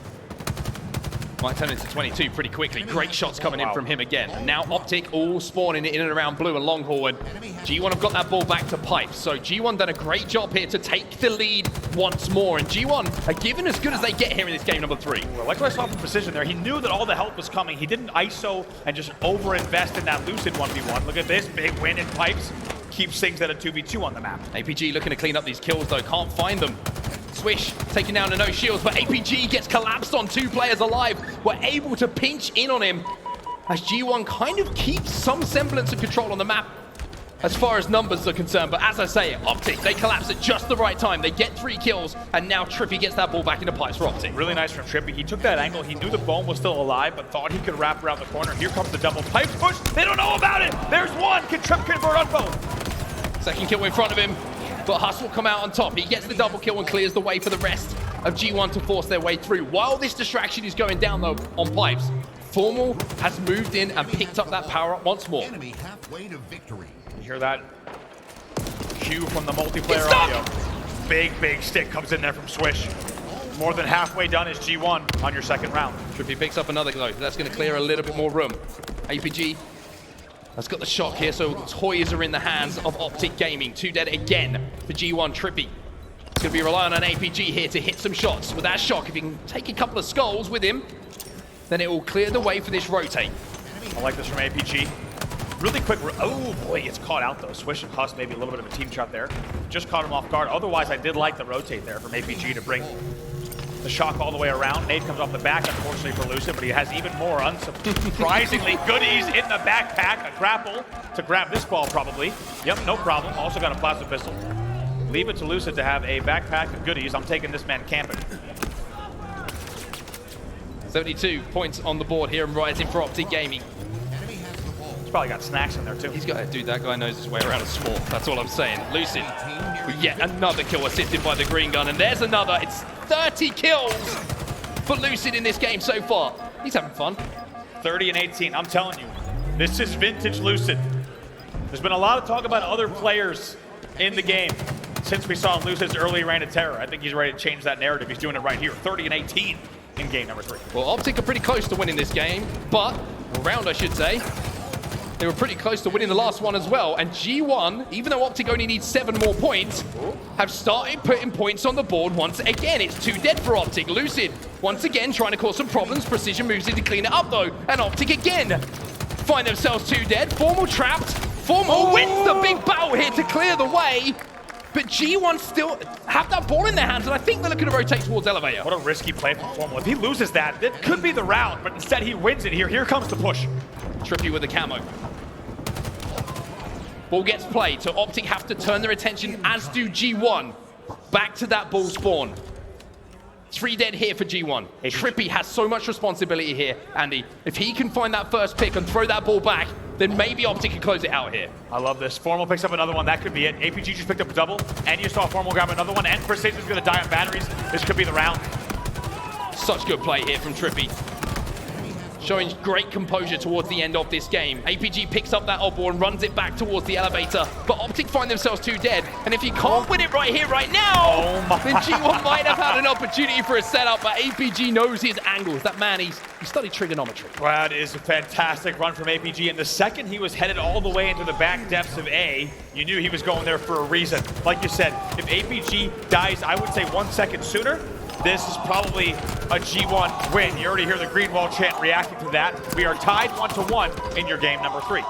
Might turn into 22 pretty quickly. Great shots coming in from him again. And now Optic all spawning in and around blue and long haul, and G1 have got that ball back to Pipe. So G1 done a great job here to take the lead once more, and G1 are giving as good as they get here in this game number 3. Well, like what I saw from Precision there, he knew that all the help was coming. He didn't ISO and just over-invest in that Lucid 1v1. Look at this, big win in Pipes. Keeps things at a 2v2 on the map. APG looking to clean up these kills though, can't find them. Swish taking down the no shields, but APG gets collapsed on 2 players alive. We're able to pinch in on him as G1 kind of keeps some semblance of control on the map. as far as numbers are concerned, but as I say, Optic, they collapse at just the right time. They get 3 kills, and now TriPPPeY gets that ball back into pipes for Optic. Really nice from TriPPPeY. He took that angle. He knew the Boam was still alive, but thought he could wrap around the corner. Here comes the double pipes push. They don't know about it. There's one. Can TriPPPeY convert on both? Second kill in front of him, but Huss will come out on top. He gets the double kill and clears the way for the rest of G1 to force their way through. While this distraction is going down, though, on pipes, Formal has moved in and picked up that power up once more. Enemy halfway to victory. You hear that cue from the multiplayer It's audio. Big stick comes in there from Swish. More than halfway done is G1 on your second round. TriPPPeY picks up another glow. That's going to clear a little bit more room. APG has got the shock here, so the toys are in the hands of Optic Gaming. 2 dead again for G1 TriPPPeY. It's going to be relying on APG here to hit some shots. With that shock, if he can take a couple of skulls with him, then it will clear the way for this rotate. I like this from APG. Really quick, oh boy, it's caught out though. Swish and Huss, maybe a little bit of a team shot there. Just caught him off guard. Otherwise, I did like the rotate there from APG to bring the shock all the way around. Nade comes off the back, unfortunately for Lucid, but he has even more unsurprisingly goodies in the backpack. A grapple to grab this ball probably. Yep, no problem. Also got a plasma pistol. Leave it to Lucid to have a backpack of goodies. I'm taking this man camping. 72 points on the board here and rising for Optic Gaming. He's probably got snacks in there too. He's got, dude, that guy knows his way around a small. That's all I'm saying. Lucid, yet another kill assisted by the green gun, and there's another. It's 30 kills for Lucid in this game so far. He's having fun. 30 and 18, I'm telling you, this is vintage Lucid. There's been a lot of talk about other players in the game since we saw Lucid's early reign of terror. I think he's ready to change that narrative. He's doing it right here, 30 and 18 in game number 3. Well, Optic are pretty close to winning this game, but, or round I should say, they were pretty close to winning the last one as well. And G1, even though Optic only needs 7 more points, have started putting points on the board once again. It's 2 dead for Optic. Lucid, once again, trying to cause some problems. Precision moves in to clean it up, though. And Optic again find themselves 2 dead. Formal trapped. Formal wins the big battle here to clear the way. But G1 still have that ball in their hands, and I think they're looking to rotate towards Elevator. What a risky play from Formal. If he loses that, that could be the round, but instead he wins it here. Here comes the push. TriPPPeY with the camo. Ball gets played, so Optic have to turn their attention, as do G1, back to that ball spawn. 3 dead here for G1. TriPPPeY has so much responsibility here, Andy. If he can find that first pick and throw that ball back, then maybe Optic can close it out here. I love this. Formal picks up another one. That could be it. APG just picked up a double, and you saw Formal grab another one, and Precision's going to die on batteries. This could be the round. Such good play here from TriPPPeY. Showing great composure towards the end of this game. APG picks up that odd ball and runs it back towards the elevator, but Optic find themselves 2 dead. And if you can't win it right here, right now, then G1 might have had an opportunity for a setup, but APG knows his angles. That man, he studied trigonometry. Wow, that is a fantastic run from APG. And the second he was headed all the way into the back depths of A, you knew he was going there for a reason. Like you said, if APG dies, I would say 1 second sooner, this is probably a G1 win. You already hear the green wall chant reacting to that. We are tied 1-1 in your game number 3.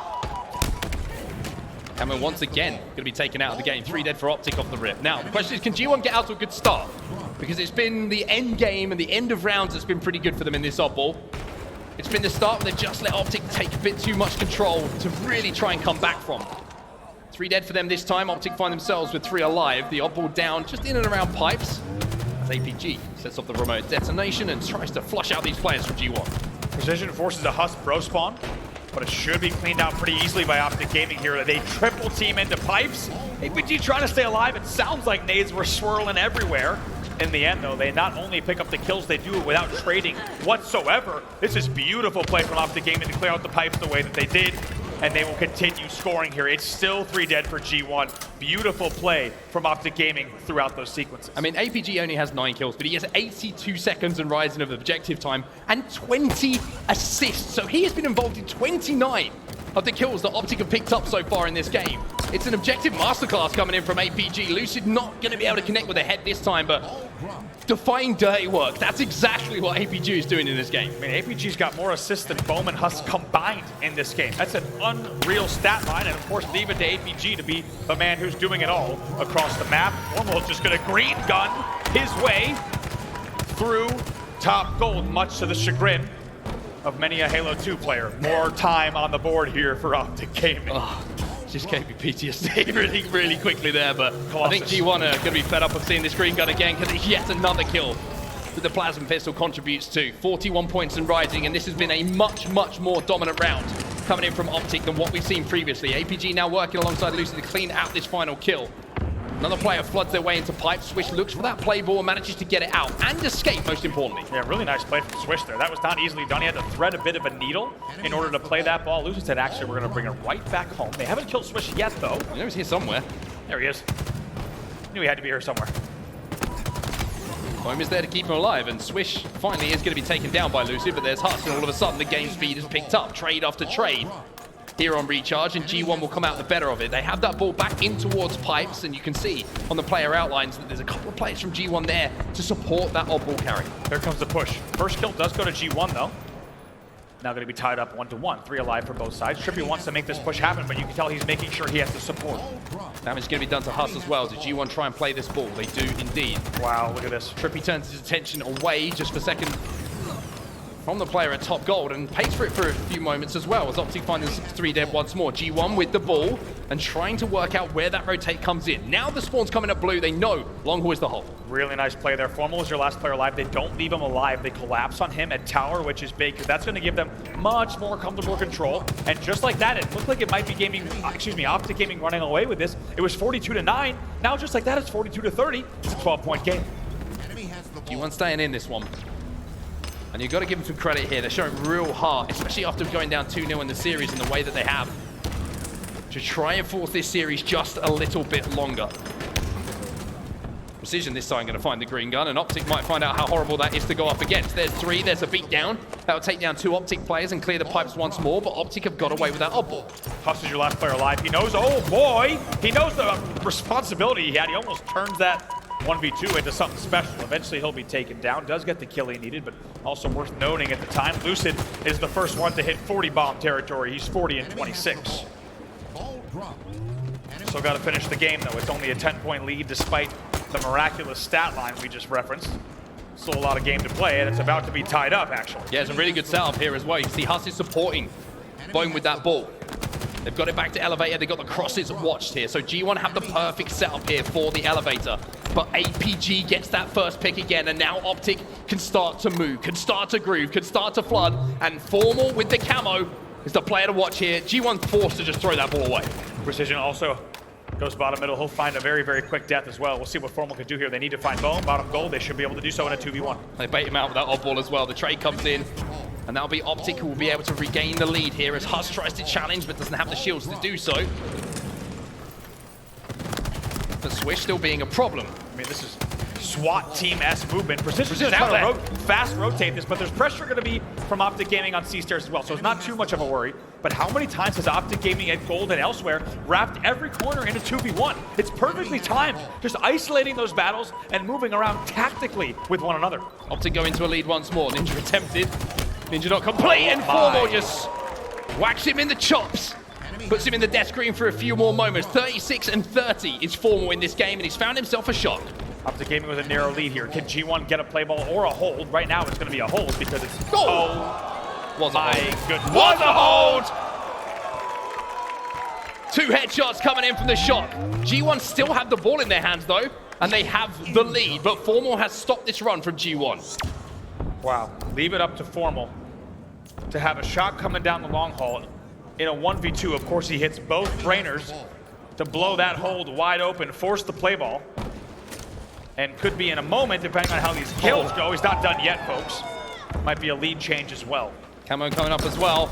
Camo once again going to be taken out of the game. 3 dead for Optic off the rip. Now, the question is, can G1 get out to a good start? Because it's been the end game and the end of rounds that's been pretty good for them in this oddball. It's been the start where they just let Optic take a bit too much control to really try and come back from. 3 dead for them this time. Optic find themselves with 3 alive. The oddball down just in and around pipes. As APG sets off the remote detonation and tries to flush out these players from G1. Precision forces a Huss bro spawn, but it should be cleaned out pretty easily by Optic Gaming here. They triple team into pipes. APG trying to stay alive. It sounds like nades were swirling everywhere. In the end, though, they not only pick up the kills, they do it without trading whatsoever. This is beautiful play from Optic Gaming to clear out the pipes the way that they did, and they will continue scoring here. It's still 3 dead for G1. Beautiful play from Optic Gaming throughout those sequences. I mean, APG only has 9 kills, but he has 82 seconds and rising of objective time and 20 assists. So he has been involved in 29 of the kills that Optic have picked up so far in this game. It's an objective masterclass coming in from APG. Lucid not going to be able to connect with a head this time, but defying dirty work. That's exactly what APG is doing in this game. I mean, APG's got more assists than Boam and Huss combined in this game. That's an unreal stat line, and of course, leave it to APG to be the man who's doing it all across the map. Almost just gonna green gun his way through top gold, much to the chagrin of many a Halo 2 player. More time on the board here for Optic Gaming. Just gave me PTSD really quickly there, but I think Colossus. G1 are going to be fed up of seeing this green gun again because it's yet another kill that the Plasma Pistol contributes to. 41 points and rising, and this has been a much more dominant round coming in from Optic than what we've seen previously. APG now working alongside Lucid to clean out this final kill. Another player floods their way into pipe. Swish looks for that play ball and manages to get it out and escape, most importantly. Yeah, really nice play from Swish there. That was not easily done. He had to thread a bit of a needle in order to play that ball. Lucid said, actually, we're going to bring it right back home. They haven't killed Swish yet, though. I know he's here somewhere. There he is. Knew he had to be here somewhere. Boamx is there to keep him alive, and Swish finally is going to be taken down by Lucid, but there's Huss, and all of a sudden the game speed has picked up, trade after trade here on recharge, and G1 will come out the better of it. They have that ball back in towards pipes, and you can see on the player outlines that there's a couple of players from G1 there to support that odd ball carry. Here comes the push. First kill does go to G1, though. Now going to be tied up 1-1. 3 alive for both sides. TriPPPeY wants to make this push happen, but you can tell he's making sure he has the support. Damage is going to be done to Huss as well. Does G1 try and play this ball? They do indeed. Wow, look at this. TriPPPeY turns his attention away just for a second from the player at top gold and pays for it for a few moments as well as Optic finds 3 dead once more. G1 with the ball and trying to work out where that rotate comes in. Now the spawn's coming up blue. They know long haul is the hole. Really nice play there. Formal is your last player alive. They don't leave him alive. They collapse on him at tower, which is big because that's going to give them much more comfortable control. And just like that, it looked like it might be Optic Gaming running away with this. It was 42-9. Now just like that, it's 42-30. It's a 12-point game. G1 staying in this one. And you've got to give them some credit here. They're showing real heart, especially after going down 2-0 in the series in the way that they have, to try and force this series just a little bit longer. Precision this time going to find the green gun, and Optic might find out how horrible that is to go up against. There's 3, there's a beat down. That'll take down 2 Optic players and clear the pipes once more, but Optic have got away with that oddball. Huss is your last player alive. He knows, oh boy, he knows the responsibility he had. He almost turns that 1v2 into something special. Eventually he'll be taken down. Does get the kill he needed, but also worth noting at the time, Lucid is the first one to hit 40 bomb territory. He's 40 and 26. Still got to finish the game though. It's only a 10-point lead despite the miraculous stat line we just referenced. Still a lot of game to play, and it's about to be tied up actually. Yeah, it's a really good setup here as well. You see Huss is supporting Boamx with that ball. They've got it back to elevator. They've got the crosses watched here. So G1 have the perfect setup here for the elevator. But APG gets that first pick again, and now Optic can start to move, can start to groove, can start to flood, and Formal with the camo is the player to watch here. G1 forced to just throw that ball away. Precision also goes bottom middle. He'll find a very quick death as well. We'll see what Formal can do here. They need to find Boam, bottom gold. They should be able to do so in a 2v1. They bait him out with that odd ball as well. The trade comes in, and that'll be Optic who will be able to regain the lead here as Huss tries to challenge but doesn't have the shields to do so. But Swish still being a problem. I mean, this is SWAT team-esque movement. Precision's just trying to fast rotate this, but there's pressure going to be from Optic Gaming on C-stairs as well, so it's not too much of a worry. But how many times has Optic Gaming at gold and elsewhere wrapped every corner in a 2v1? It's perfectly timed, just isolating those battles and moving around tactically with one another. Optic go into a lead once more. Ninja attempted. Ninja not complete, and Formal just whacks him in the chops. Puts him in the death screen for a few more moments. 36 and 30 is Formal in this game, and he's found himself a shot. Optic Gaming with a narrow lead here. Can G1 get a play ball or a hold? Right now it's going to be a hold because it's... Oh, was my hold. goodness. Was a hold! 2 headshots coming in from the shot. G1 still have the ball in their hands though, and they have the lead, but Formal has stopped this run from G1. Wow, leave it up to Formal to have a shot coming down the long haul. In a 1v2, of course, he hits both brainers to blow that hold wide open, force the play ball, and could be in a moment, depending on how these kills go. He's not done yet, folks. Might be a lead change as well. Camo coming up as well.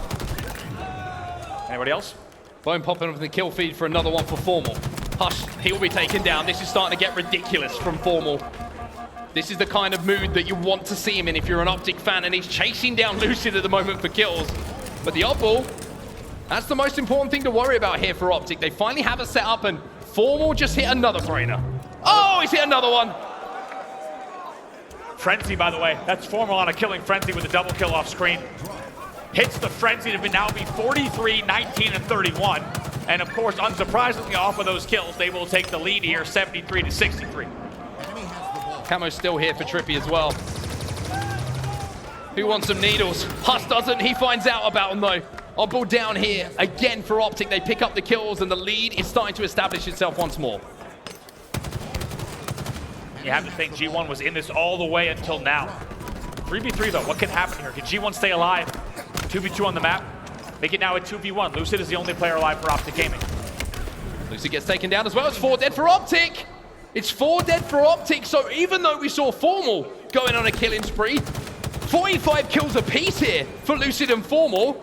Anybody else? Boamx popping up in the kill feed for another one for Formal. Huss, he'll be taken down. This is starting to get ridiculous from Formal. This is the kind of mood that you want to see him in if you're an Optic fan, and he's chasing down Lucid at the moment for kills. But the oddball, that's the most important thing to worry about here for Optic. They finally have a setup, and Formal just hit another brainer. Oh, he's hit another one. Frenzy, by the way. That's Formal on a killing frenzy with a double kill off screen. Hits the frenzy to now be 43, 19, and 31. And of course, unsurprisingly, off of those kills, they will take the lead here, 73 to 63. Camo's still here for TriPPPeY as well. Who wants some needles? Huss doesn't. He finds out about them though. Oddball down here again for Optic. They pick up the kills and the lead is starting to establish itself once more. You have to think G1 was in this all the way until now. 3v3 though, what can happen here? Can G1 stay alive? 2v2 on the map. Make it now a 2v1. Lucid is the only player alive for Optic Gaming. Lucid gets taken down as well. It's 4 dead for Optic. It's 4 dead for Optic. So even though we saw Formal going on a killing spree, 45 kills apiece here for Lucid and Formal.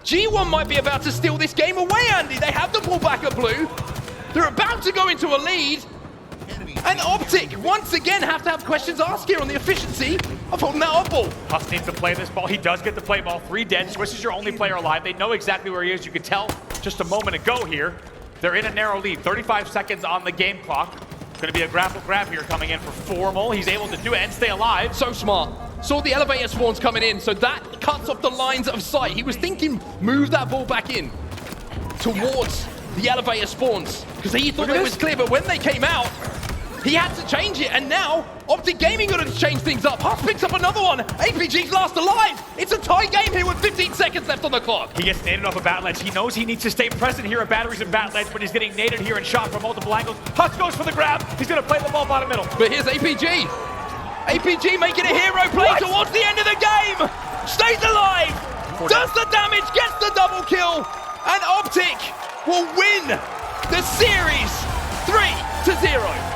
G1 might be about to steal this game away, Andy. They have the ball back at blue. They're about to go into a lead. And Optic, once again, have to have questions asked here on the efficiency of holding that up ball. Huss needs to play this ball. He does get to play ball. 3 dead. Swish is your only player alive. They know exactly where he is. You could tell just a moment ago here. They're in a narrow lead. 35 seconds on the game clock. Going to be a grapple grab here coming in for Formal. He's able to do it and stay alive. So smart. Saw the elevator spawns coming in, so that cuts off the lines of sight. He was thinking, move that ball back in towards the elevator spawns, because he thought it was clear, but when they came out, he had to change it, and now Optic Gaming got to change things up. Huss picks up another one. APG's last alive. It's a tie game here with 15 seconds left on the clock. He gets naded off a bat ledge. He knows he needs to stay present here at batteries and bat ledge, but he's getting naded here and shot from multiple angles. Huss goes for the grab. He's going to play the ball bottom middle. But here's APG. APG making a hero play towards the end of the game. Stays alive. Does the damage, gets the double kill, and Optic will win the series 3-0.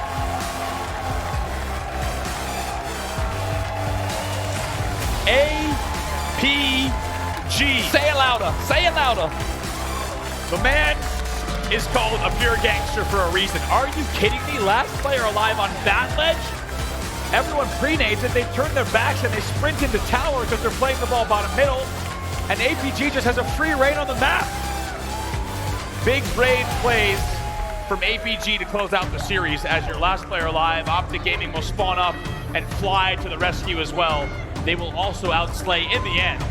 APG. Say it louder. Say it louder. The man is called a pure gangster for a reason. Are you kidding me? Last player alive on bat ledge? Everyone pre-nades it. They turn their backs and they sprint into tower because they're playing the ball bottom middle. And APG just has a free reign on the map. Big raid plays from APG to close out the series as your last player alive. Optic Gaming will spawn up and fly to the rescue as well. They will also outslay in the end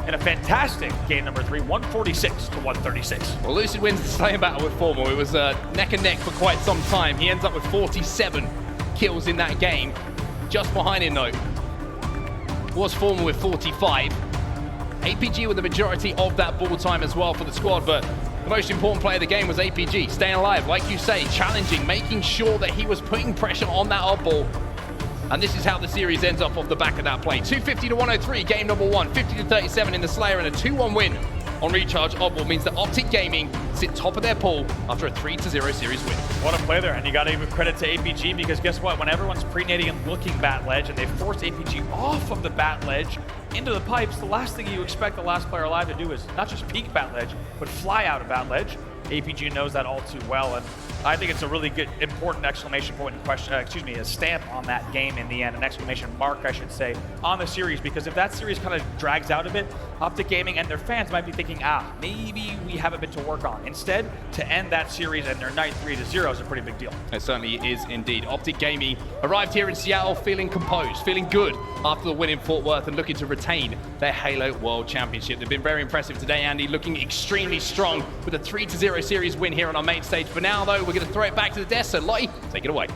in a fantastic game number 3, 146-136. Well, Lucid wins the slaying battle with Formal. It was neck and neck for quite some time. He ends up with 47 kills in that game. Just behind him, though, was Formal with 45. APG with the majority of that ball time as well for the squad, but the most important player of the game was APG, staying alive, like you say, challenging, making sure that he was putting pressure on that oddball. And this is how the series ends up off the back of that play. 250-103, game number 1, 50-37 in the Slayer, and a 2-1 win on Recharge. Oddball means that Optic Gaming sit top of their pool after a 3-0 series win. What a play there, and you got to give credit to APG because guess what? When everyone's pre-nading and looking bat ledge and they force APG off of the bat ledge into the pipes, the last thing you expect the last player alive to do is not just peek bat ledge, but fly out of bat ledge. APG knows that all too well, and I think it's a really good, important exclamation point and question, a stamp on that game in the end, an exclamation mark, I should say, on the series, because if that series kind of drags out a bit, Optic Gaming and their fans might be thinking, maybe we have a bit to work on. Instead, to end that series and their night 3-0 is a pretty big deal. It certainly is indeed. Optic Gaming arrived here in Seattle feeling composed, feeling good after the win in Fort Worth and looking to retain their Halo World Championship. They've been very impressive today, Andy, looking extremely strong with a 3-0 series win here on our main stage. For now, though, we're going to throw it back to the desk, so Lottie, take it away.